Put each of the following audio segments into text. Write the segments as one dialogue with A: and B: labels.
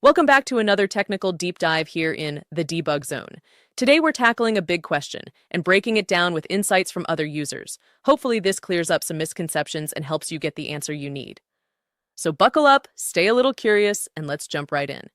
A: Welcome back to another technical deep dive here in the debug zone. Today we're tackling a big question and breaking it down with insights from other users. Hopefully this clears up some misconceptions and helps you get the answer you need. So buckle up, stay a little curious, and let's jump right in.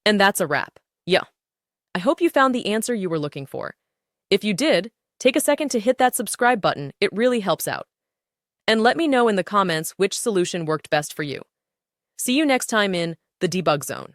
A: And that's a wrap. Yeah. I hope you found the answer you were looking for. If you did, take a second to hit that subscribe button. It really helps out. And let me know in the comments which solution worked best for you. See you next time in the debug zone.